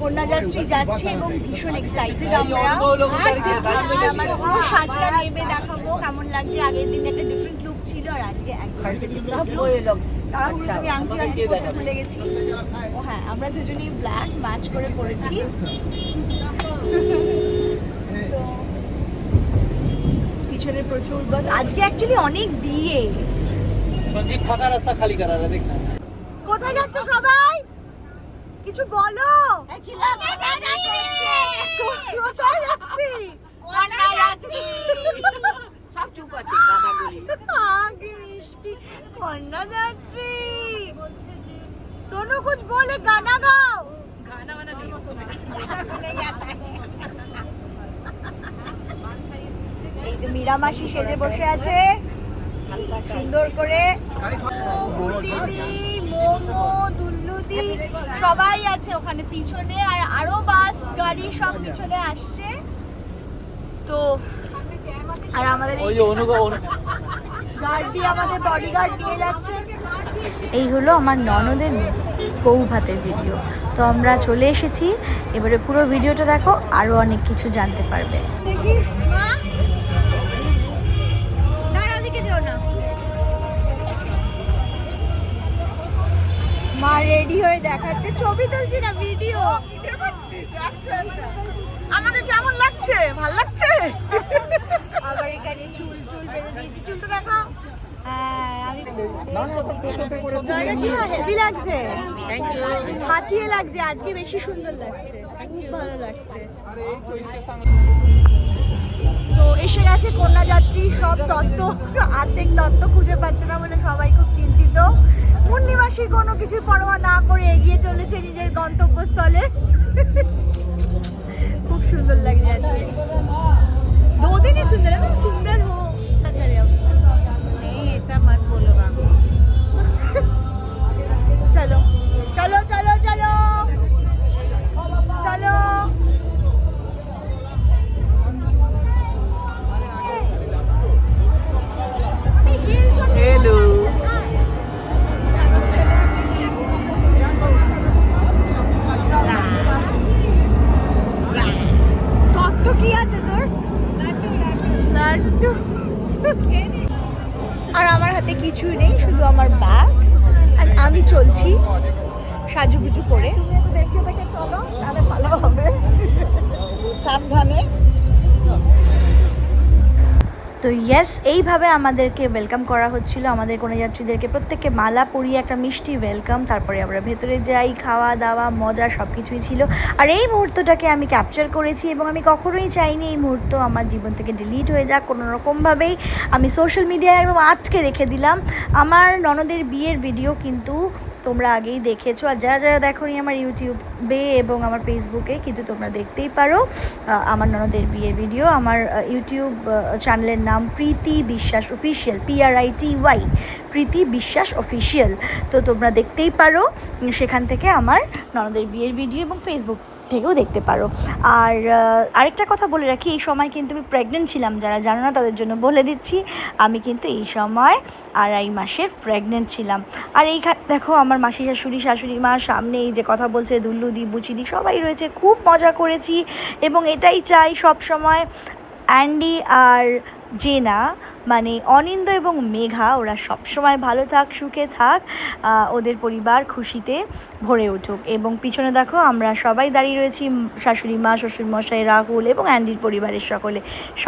কন্যাযাত্রী যাচ্ছে এবং ভীষণ এক্সাইটেড আমরা। আমার পুরো সাজটা নেমে দেখাবো কেমন লাগছে। আগের দিন একটা ডিফারেন্ট লুক ছিল আর আজকে আমি আংটি পরতে ভুলে গেছি। ও হ্যাঁ, আমরা দুজনেই ব্ল্যাক ম্যাচ করে পরেছি। পিছনে প্রচুর বাস। আজকে অ্যাকচুয়ালি অনেক বিয়ে। সঞ্জীব ফাঁকা রাস্তা খালি করা দেখ না। কোথায় যাচ্ছ সবাই? কিছু বলো। কোথায় যাচ্ছি? সব চুপ আছে দাদাগুলি। আগে মিষ্টি কন্যাযাত্রী। सोनू कुछ बोले, गाना गाओ। गाना वाना नहीं होता नहीं आता है। এই যে মীরা মাসি সেজে বসে আছে সুন্দর করে। দিদি, মোমো, দুল্লুদি সবাই আছে ওখানে পিছনে, আর আরো বাস গাড়ি সব পিছনে আসছে। তো আর আমাদের ওই যে অনুভব গার্ড দিয়ে আমাদের বডিগার্ড নিয়ে যাচ্ছে। এই হলো আমার ননদের বউ ভাতের ভিডিও। তো আমরা চলে এসেছি, এবারে পুরো ভিডিওটা দেখো, আরও অনেক কিছু জানতে পারবে। দেখি মা, দাঁড়াও দিকে দিও না। মা রেডি হয়ে দেখাচ্ছে, ছবি তুলছি না ভিডিও। আমাকে কেমন লাগছে? ভাল লাগছে? আবার এখানে চুল বেঁধে দিয়েছি, চুলটা দেখাও। হ্যাঁ, আমি হেভি লাগছে, ফাটিয়ে লাগছে, আজকে বেশি সুন্দর লাগছে, খুব ভালো লাগছে। তো এসে গেছে কন্যাযাত্রী সব তত্ত্ব, অর্ধেক তত্ত্ব খুঁজে পাচ্ছে না বলে সবাই খুব চিন্তিত। মুন্নি মাসির কোনো কিছু পরোয়া না করে এগিয়ে চলেছে নিজের গন্তব্যস্থলে। খুব সুন্দর লাগছে আজকে, দুদিনই সুন্দর, একদম সুন্দর হো। ऐसा मत बोलो बाबू। चलो चलो चलो चलो चलो। हेलो কত কি আছে তোর? লাড্ডু। আর আমার হাতে কিছুই নেই, শুধু আমার ব্যাগ, আর আমি চলছি সাজুগুজু করে। তুমি একটু দেখে দেখে চলো, তাহলে ভালো হবে। সাবধানে। তো ইয়েস, এইভাবে আমাদেরকে ওয়েলকাম করা হচ্ছিল, আমাদের কন্যাযাত্রীদেরকে প্রত্যেককে মালা পরিয়ে একটা মিষ্টি ওয়েলকাম। তারপরে আমরা ভেতরে যাই, খাওয়া দাওয়া মজা সব কিছুই ছিল। আর এই মুহূর্তটাকে আমি ক্যাপচার করেছি এবং আমি কখনোই চাইনি এই মুহূর্ত আমার জীবন থেকে ডিলিট হয়ে যাক কোনো রকমভাবেই। আমি সোশ্যাল মিডিয়ায় একদম আটকে রেখে দিলাম। আমার ননদের বিয়ের ভিডিও কিন্তু তোমরা আগেই দেখেছো, আর যারা যারা দেখোনি আমার ইউটিউবে এবং আমার ফেসবুকে কিন্তু তোমরা দেখতেই পারো আমার ননদের বিয়ের ভিডিও। আমার ইউটিউব চ্যানেলের নাম প্রীতি বিশ্বাস অফিসিয়াল, PRITY, প্রীতি বিশ্বাস অফিসিয়াল। তো তোমরা দেখতেই পারো সেখান থেকে আমার ননদের বিয়ের ভিডিও, এবং ফেসবুক থেকেও দেখতে পারো। আর আরেকটা কথা বলে রাখি, এই সময় কিন্তু আমি প্রেগনেন্ট ছিলাম, যারা জানো না তাদের জন্য বলে দিচ্ছি, আমি কিন্তু এই সময় 2.5 মাসের প্রেগনেন্ট ছিলাম। আর এই দেখো আমার মাসি শাশুড়ি মা সামনে এই যে কথা বলছে, দুল্লুদি বুচিদি সবাই রয়েছে, খুব মজা করেছি। এবং এটাই চাই সব সময়, অ্যান্ডি আর জেনা মানে অনিন্দ এবং মেঘা ওরা সবসময় ভালো থাক, সুখে থাক, ওদের পরিবার খুশিতে ভরে উঠুক। এবং পিছনে দেখো আমরা সবাই দাঁড়িয়ে রয়েছি, শাশুড়ি মা, শ্বশুরমশাই, রাহুল এবং অ্যান্ডির পরিবারের সকলে।